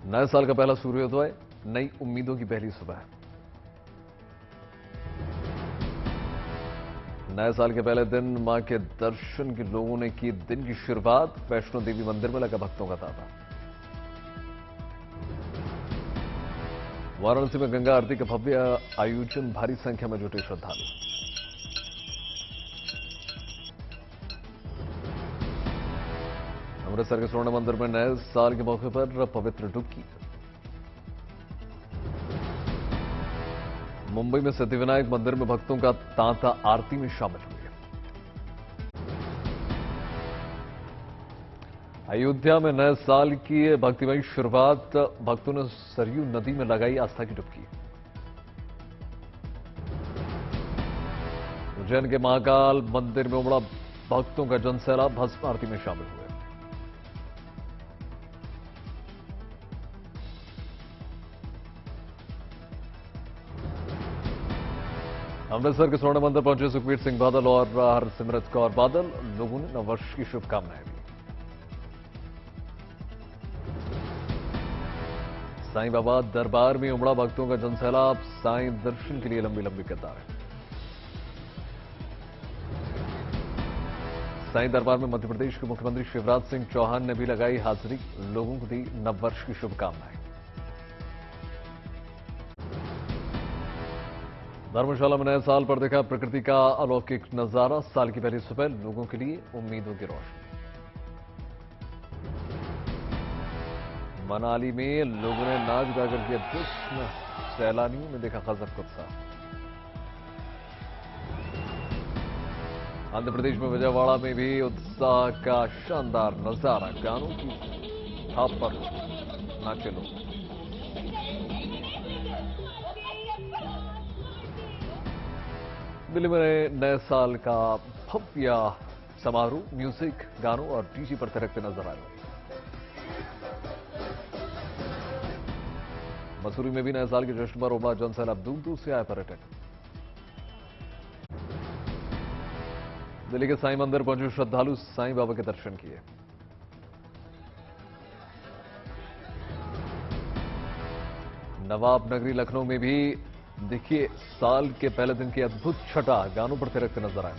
नए साल का पहला सूर्योदय, नई उम्मीदों की पहली सुबह। नए साल के पहले दिन मां के दर्शन के लोगों ने की दिन की शुरुआत। वैष्णो देवी मंदिर में लगा भक्तों का तांता। वाराणसी में गंगा आरती का भव्य आयोजन, भारी संख्या में जुटे श्रद्धालु। अमृतसर के स्वर्ण मंदिर में नए साल के मौके पर पवित्र डुबकी। मुंबई में सिद्धिविनायक मंदिर में भक्तों का तांता आरती में शामिल हुए। अयोध्या में नए साल की भक्तिमयी शुरुआत, भक्तों ने सरयू नदी में लगाई आस्था की डुबकी। उज्जैन के महाकाल मंदिर में उमड़ा भक्तों का जनसैलाब, भस्म आरती में शामिल हुए। अमृतसर के स्वर्ण मंदिर पहुंचे सुखबीर सिंह बादल और हरसिमरत कौर बादल। लोगों ने नववर्ष की शुभकामनाएं दी। साईं बाबा दरबार में उमड़ा भक्तों का जनसैलाब, साईं दर्शन के लिए लंबी लंबी कतारें। साईं दरबार में मध्य प्रदेश के मुख्यमंत्री शिवराज सिंह चौहान ने भी लगाई हाजिरी। लोगों को दी नववर्ष की शुभकामनाएं। धर्मशाला में नए साल पर देखा प्रकृति का अलौकिक नजारा। साल की पहली सुबह, लोगों के लिए उम्मीदों की रोशनी। मनाली में लोगों ने नाच गाकर किया जश्न, सैलानियों में देखा गजब का उत्साह। आंध्र प्रदेश में विजयवाड़ा में भी उत्साह का शानदार नजारा। गानों की थाप पर नाचे लोग। दिल्ली में नए साल का भव्य समारोह, म्यूजिक, गानों और डीजे पर थिरकते नजर आए। मसूरी में भी नए साल के जश्न पर उमड़ा जनसैलाब, दूर दूर से आए पर्यटक। दिल्ली के साईं मंदिर पहुंचे श्रद्धालु, साईं बाबा के दर्शन किए। नवाब नगरी लखनऊ में भी देखिए साल के पहले दिन की अद्भुत छटा, गानों पर थिरकते नजर आए।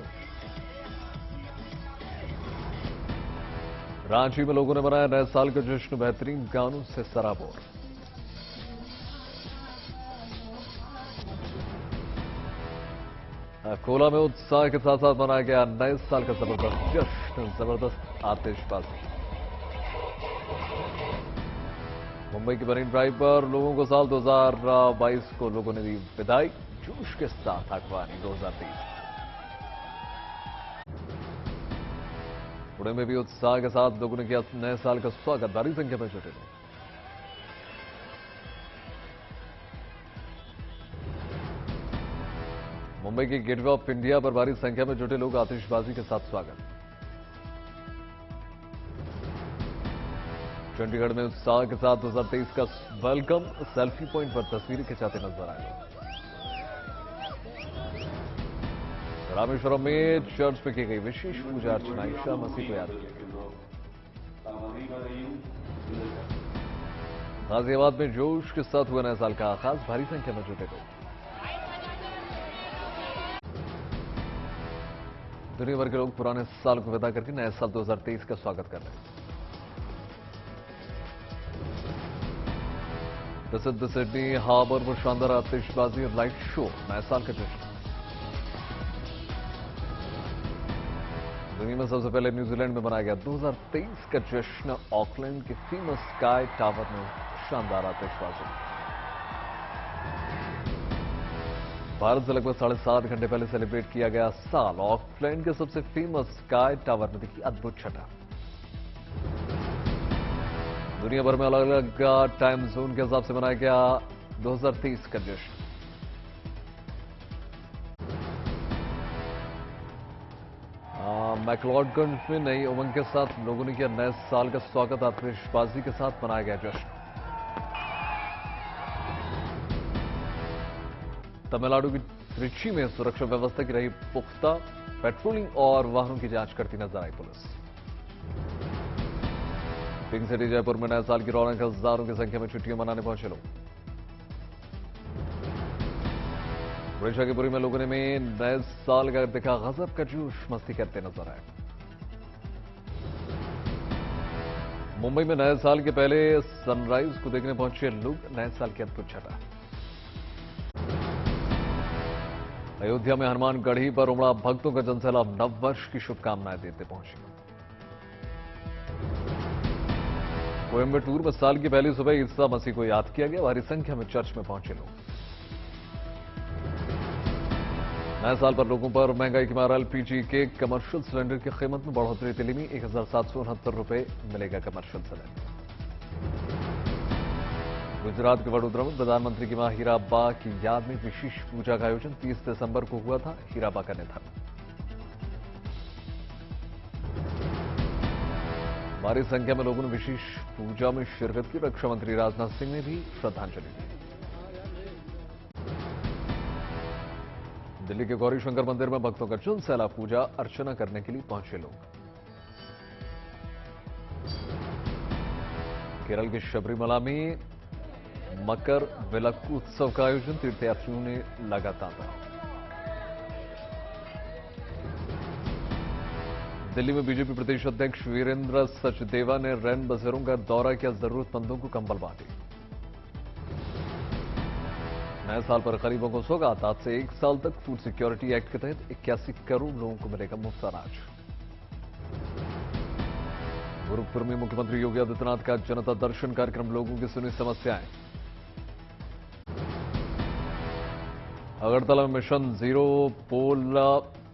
रांची में लोगों ने मनाया नए साल का जश्न, बेहतरीन गानों से सराबोर। कोला में उत्साह के साथ साथ मनाया गया नए साल का जबरदस्त जश्न, जबरदस्त आतिशबाजी। मुंबई की मरीन ड्राइव पर लोगों को साल 2022 को लोगों ने दी विदाई, जोश के साथ आगवानी 2023। पुणे में भी उत्साह के साथ लोगों ने किया नए साल का स्वागत, भारी संख्या में जुटे लोग। मुंबई के गेटवे ऑफ इंडिया पर भारी संख्या में जुटे लोग, आतिशबाजी के साथ स्वागत। चंडीगढ़ में उत्साह के साथ 2023 का वेलकम, सेल्फी पॉइंट पर तस्वीरें खिंचाते नजर आए। रामेश्वरम में चर्च में की गई विशेष पूजा अर्चना, ईसा मसीह को याद किया। गाजियाबाद में जोश के साथ हुआ नए साल का आगाज, भारी संख्या में जुटे लोग। दुनिया भर के लोग पुराने साल को विदा करके नए साल 2023 का स्वागत कर रहे हैं। प्रसिद्ध सिडनी हार्बर में शानदार आतिशबाजी और लाइट शो, नए साल का जश्न। दुनिया में सबसे पहले न्यूजीलैंड में मनाया गया 2023 का जश्न। ऑकलैंड के फेमस स्काई टावर में शानदार आतिशबाजी। भारत से लगभग 7.5 घंटे पहले सेलिब्रेट किया गया साल। ऑकलैंड के सबसे फेमस स्काई टावर में देखी अद्भुत छटा। दुनिया भर में अलग अलग टाइम जोन के हिसाब से मनाया गया 2023 का जश्न। मैक्लोडगंज में नई उमंग के साथ लोगों ने किया नए साल का स्वागत, आतिशबाजी के साथ मनाया गया जश्न। तमिलनाडु की त्रिची में सुरक्षा व्यवस्था की रही पुख्ता, पेट्रोलिंग और वाहनों की जांच करती नजर आई पुलिस। पिंक सिटी जयपुर में नए साल की रौनक, हजारों की संख्या में छुट्टियां मनाने पहुंचे लोग। ओडिशा के पुरी में लोगों ने नए साल का दिखा गजब का जोश, मस्ती करते नजर आए। मुंबई में नए साल के पहले सनराइज को देखने पहुंचे लोग, नए साल की अद्भुत छटा। अयोध्या में हनुमान गढ़ी पर उमड़ा भक्तों का जनसैलाब, नव वर्ष की शुभकामनाएं देते पहुंचे। कोयंबटूर में साल की पहली सुबह ईसा मसीह को याद किया गया, भारी संख्या में चर्च में पहुंचे लोग। नए साल पर लोगों पर महंगाई की मार, एलपीजी के कमर्शियल सिलेंडर की कीमत में बढ़ोतरी। दिल्ली में 1769 मिलेगा कमर्शियल सिलेंडर। गुजरात के वडोदरा में प्रधानमंत्री की मां हीराबा की याद में विशेष पूजा का आयोजन, 30 दिसंबर को हुआ था हीराबा का निधन। भारी संख्या में लोगों ने विशेष पूजा में शिरकत की, रक्षा मंत्री राजनाथ सिंह ने भी श्रद्धांजलि दी। दिल्ली के गौरी शंकर मंदिर में भक्तों का जनसैलाब, पूजा अर्चना करने के लिए पहुंचे लोग। केरल के शबरीमला में मकर विलक्कू उत्सव का आयोजन, तीर्थयात्रियों ने लगातार। दिल्ली में बीजेपी प्रदेश अध्यक्ष वीरेंद्र सचदेवा ने रैन बसेरों का दौरा किया, जरूरतमंदों को कंबल बांटे। नए साल पर गरीबों को सौगात, आज से 1 साल तक फूड सिक्योरिटी एक्ट के तहत 81 करोड़ लोगों को मिलेगा मुफ्त अनाज। गोरखपुर में मुख्यमंत्री योगी आदित्यनाथ का जनता दर्शन कार्यक्रम, लोगों की सुनी समस्याएं। अगरतला में मिशन जीरो पोल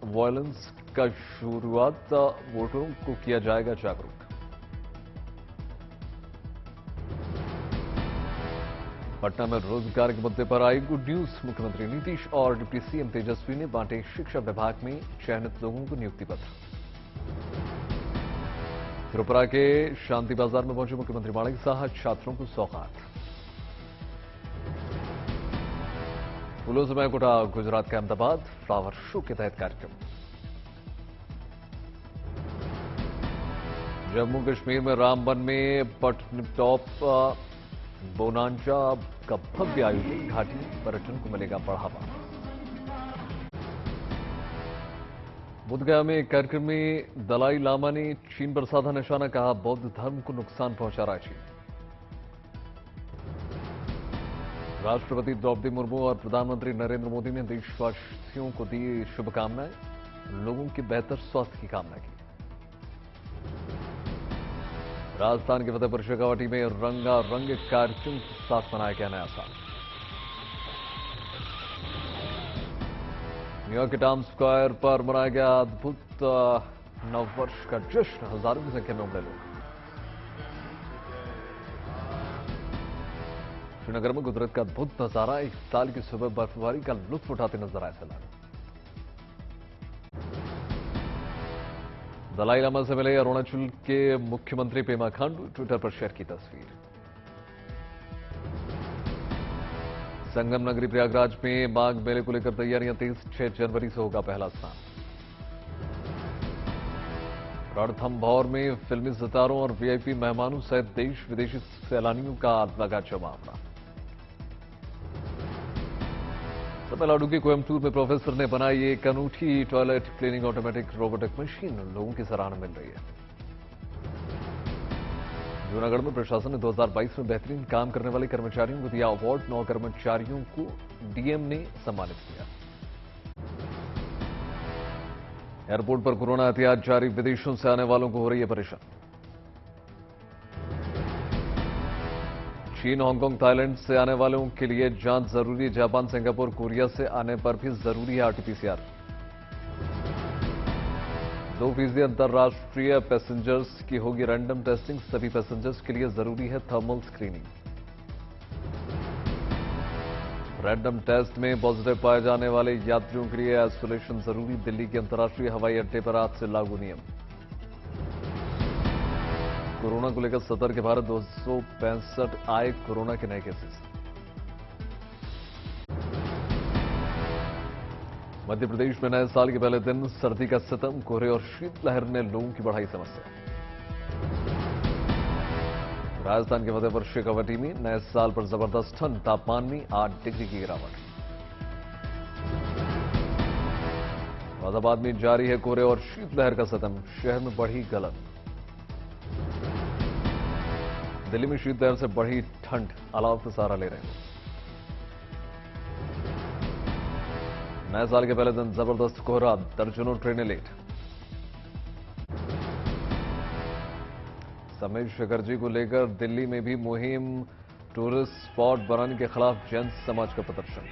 वायलेंस का शुरुआत, वोटरों को किया जाएगा जागरूक। पटना में रोजगार के मुद्दे पर आई गुड न्यूज, मुख्यमंत्री नीतीश और डिप्टी सीएम तेजस्वी ने बांटे शिक्षा विभाग में चयनित लोगों को नियुक्ति पत्र। त्रिपुरा के शांति बाजार में पहुंचे मुख्यमंत्री माणिक साहा, छात्रों को सौगात। फूलों से महकुटा गुजरात का अहमदाबाद, फ्लावर शो के तहत कार्यक्रम। जम्मू कश्मीर में रामबन में पटनटॉप बोनांचा का भव्य आयोजन, घाटी पर्यटन को मिलेगा बढ़ावा। बुद्धगया में एक कार्यक्रम में दलाई लामा ने चीन पर साधा निशाना, कहा बौद्ध धर्म को नुकसान पहुंचा रहा है चीन। राष्ट्रपति द्रौपदी मुर्मू और प्रधानमंत्री नरेंद्र मोदी ने देशवासियों को दी शुभकामनाएं, लोगों के बेहतर स्वास्थ्य की कामना की। राजस्थान के फतेहपुर शेखावाटी में रंगारंग कार्यक्रम के साथ मनाया गया नया साल। न्यूयॉर्क के टाइम्स स्क्वायर पर मनाया गया अद्भुत नववर्ष का जश्न, हजारों की संख्या में उमड़े लोग। श्रीनगर में कुदरत का अद्भुत नजारा, 1 साल की सुबह बर्फबारी का लुत्फ उठाते नजर आए सैलानी। दलाई लामा से मिले अरुणाचल के मुख्यमंत्री पेमा खांडू, ट्विटर पर शेयर की तस्वीर। संगम नगरी प्रयागराज में माघ मेले को लेकर तैयारियां तेज, 6 जनवरी से होगा पहला स्नान। रणथंभौर में फिल्मी सितारों और वीआईपी मेहमानों सहित देश विदेशी सैलानियों का लगा जमावड़ा। तमिलनाडु के कोयंबटूर में प्रोफेसर ने बनाई एक अनूठी toilet cleaning automatic robotic machine, लोगों की सराहना मिल रही है। जूनागढ़ में प्रशासन ने 2022 में बेहतरीन काम करने वाले कर्मचारियों को दिया अवार्ड, 9 कर्मचारियों को डीएम ने सम्मानित किया। एयरपोर्ट पर कोरोना एहतियात जारी, विदेशों से आने वालों को हो रही है परेशानी। चीन, हांगकांग, थाईलैंड से आने वालों के लिए जांच जरूरी, जापान, सिंगापुर, कोरिया से आने पर भी जरूरी है आरटीपीसीआर। 2% अंतर्राष्ट्रीय पैसेंजर्स की होगी रैंडम टेस्टिंग, सभी पैसेंजर्स के लिए जरूरी है थर्मल स्क्रीनिंग। रैंडम टेस्ट में पॉजिटिव पाए जाने वाले यात्रियों के लिए आइसोलेशन जरूरी, दिल्ली के अंतर्राष्ट्रीय हवाई अड्डे पर आज से लागू नियम। कोरोना को लेकर सतर्क है भारत, 265 आए कोरोना के नए केसेस। मध्य प्रदेश में नए साल के पहले दिन सर्दी का सितम, कोहरे और शीतलहर ने लोगों की बढ़ाई समस्या। राजस्थान के फतेहपुर शेखावटी में नए साल पर जबरदस्त ठंड, तापमान में 8 डिग्री की गिरावट। फैजाबाद में जारी है कोहरे और शीतलहर का सतम, शहर में बढ़ी गलन। दिल्ली में शीतलहर से बढ़ी ठंड, अलाव से सहारा ले रहे हैं। नए साल के पहले दिन जबरदस्त कोहरा, दर्जनों ट्रेनें लेट। समीर शेखरजी को लेकर दिल्ली में भी मुहिम, टूरिस्ट स्पॉट बनाने के खिलाफ जैन समाज का प्रदर्शन।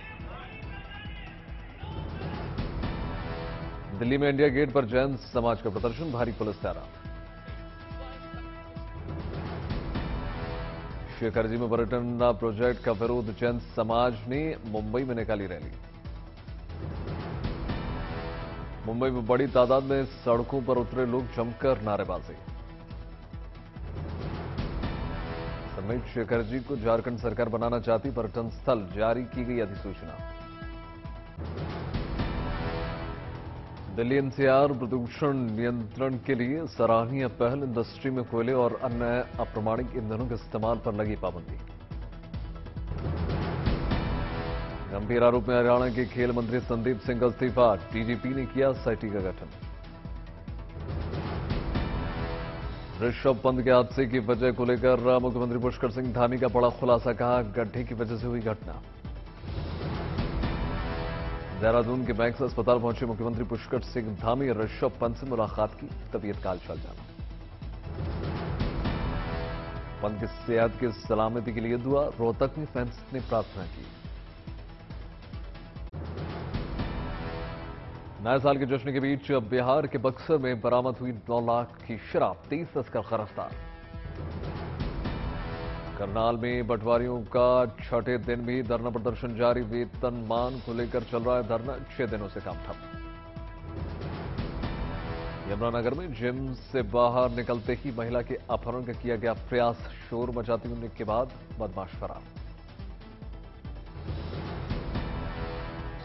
दिल्ली में इंडिया गेट पर जैन समाज का प्रदर्शन, भारी पुलिस तैनात। शेखरजी में पर्यटन प्रोजेक्ट का विरोध, जैन समाज ने मुंबई में निकाली रैली। मुंबई में बड़ी तादाद में सड़कों पर उतरे लोग, जमकर नारेबाजी। समीर शेखरजी को झारखंड सरकार बनाना चाहती, पर्यटन स्थल जारी की गई अधिसूचना। दिल्ली एनसीआर प्रदूषण नियंत्रण के लिए सराहनीय पहल, इंडस्ट्री में कोयले और अन्य अप्रमाणिक ईंधनों के इस्तेमाल पर लगी पाबंदी। गंभीर आरोप में हरियाणा के खेल मंत्री संदीप सिंह का इस्तीफा, डीजीपी ने किया एसआईटी का गठन। ऋषभ पंत के हादसे की वजह को लेकर मुख्यमंत्री पुष्कर सिंह धामी का बड़ा खुलासा, कहा गड्ढे की वजह से हुई घटना। देहरादून के मैक्स अस्पताल पहुंचे मुख्यमंत्री पुष्कर सिंह धामी, ऋषभ पंत से मुलाकात की, तबीयत काल चल जाना। पंत की सेहत की सलामती के लिए दुआ, रोहतक में फैंस ने प्रार्थना की। नए साल के जश्न के बीच बिहार के बक्सर में बरामद हुई 9 लाख की शराब, 23 तस्कर गिरफ्तार। करनाल में पटवारियों का छठे दिन भी धरना प्रदर्शन जारी, वेतन मान को लेकर चल रहा है धरना, 6 दिनों से काम ठप। यमुनानगर में जिम से बाहर निकलते ही महिला के अपहरण का किया गया प्रयास, शोर मचाते होने के बाद बदमाश फरार।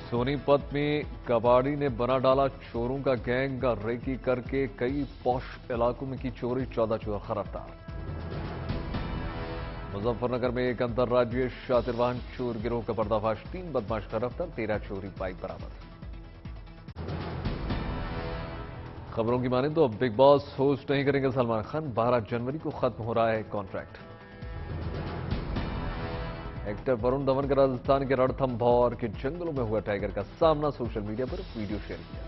सोनीपत में कबाड़ी ने बना डाला चोरों का गैंग, रेकी करके कई पॉश इलाकों में की चोरी, 14 चोर गिरफ्तार। मुजफ्फरनगर में एक अंतर्राज्यीय शातिर वाहन चोर गिरोह का पर्दाफाश, 3 बदमाश गिरफ्तार, 13 चोरी बाइक बरामद। खबरों की माने तो अब बिग बॉस होस्ट नहीं करेंगे सलमान खान, 12 जनवरी को खत्म हो रहा है कॉन्ट्रैक्ट। एक्टर वरुण धवन का राजस्थान के रणथंभौर के जंगलों में हुआ टाइगर का सामना, सोशल मीडिया पर वीडियो शेयर किया।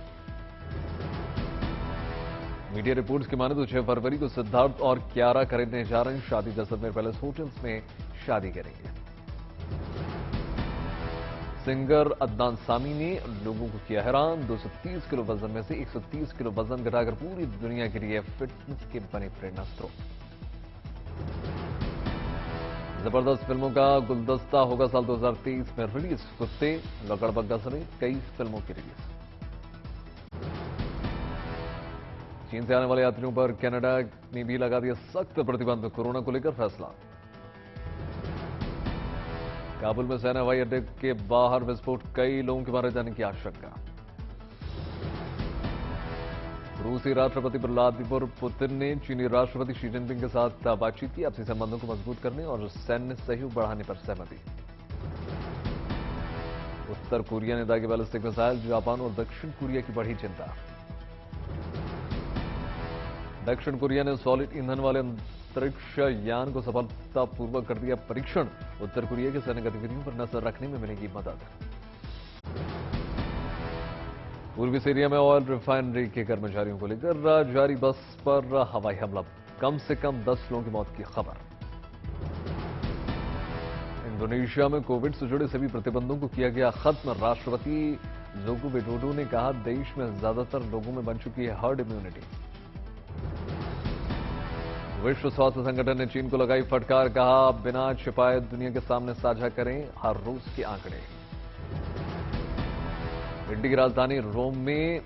मीडिया रिपोर्ट्स की माने तो 6 फरवरी को सिद्धार्थ और कियारा करने जा रहे हैं शादी, जैसलमेर पैलेस होटल्स में शादी करेंगे। सिंगर अदनान सामी ने लोगों को किया हैरान, 230 किलो वजन में से 130 किलो वजन घटाकर पूरी दुनिया के लिए फिटनेस के बने प्रेरणा स्रोत। जबरदस्त फिल्मों का गुलदस्ता होगा साल 2023 में रिलीज, कुत्ते, लकड़बग्गा समेत कई फिल्मों की रिलीज। चीन से आने वाले यात्रियों पर कनाडा ने भी लगा दिया सख्त प्रतिबंध, कोरोना को लेकर फैसला। काबुल में सेना हवाई अड्डे के बाहर विस्फोट, कई लोगों के मारे जाने की आशंका। रूसी राष्ट्रपति व्लादिमीर पुतिन ने चीनी राष्ट्रपति शी जिनपिंग के साथ बातचीत की, आपसी संबंधों को मजबूत करने और सैन्य सहयोग बढ़ाने पर सहमति। उत्तर कोरिया ने दागे बैलिस्टिक मिसाइल, जापान और दक्षिण कोरिया की बढ़ी चिंता। दक्षिण कोरिया ने सॉलिड ईंधन वाले अंतरिक्ष यान को सफलतापूर्वक कर दिया परीक्षण, उत्तर कोरिया की सैन्य गतिविधियों पर नजर रखने में मिलेगी मदद। पूर्वी सीरिया में ऑयल रिफाइनरी के कर्मचारियों को लेकर जारी बस पर हवाई हमला, कम से कम 10 लोगों की मौत की खबर। इंडोनेशिया में कोविड से जुड़े सभी प्रतिबंधों को किया गया खत्म, राष्ट्रपति जोको विडोडो ने कहा देश में ज्यादातर लोगों में बन चुकी है हर्ड इम्यूनिटी। विश्व स्वास्थ्य संगठन ने चीन को लगाई फटकार, कहा बिना छिपाए दुनिया के सामने साझा करें हर रोज के आंकड़े। इटली की राजधानी रोम में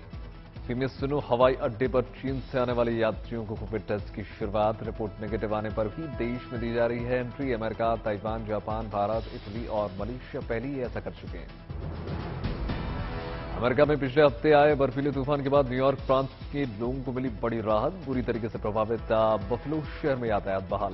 फिमिस्टिनो हवाई अड्डे पर चीन से आने वाले यात्रियों को कोविड टेस्ट की शुरुआत, रिपोर्ट नेगेटिव आने पर भी देश में दी जा रही है entry. America, Taiwan, Japan, Bharat, Italy और मलेशिया पहले ही ऐसा कर चुके हैं। अमेरिका में पिछले हफ्ते आए बर्फीले तूफान के बाद न्यूयॉर्क प्रांत के लोगों को मिली बड़ी राहत, बुरी तरीके से प्रभावित बफलो शहर में यातायात बहाल।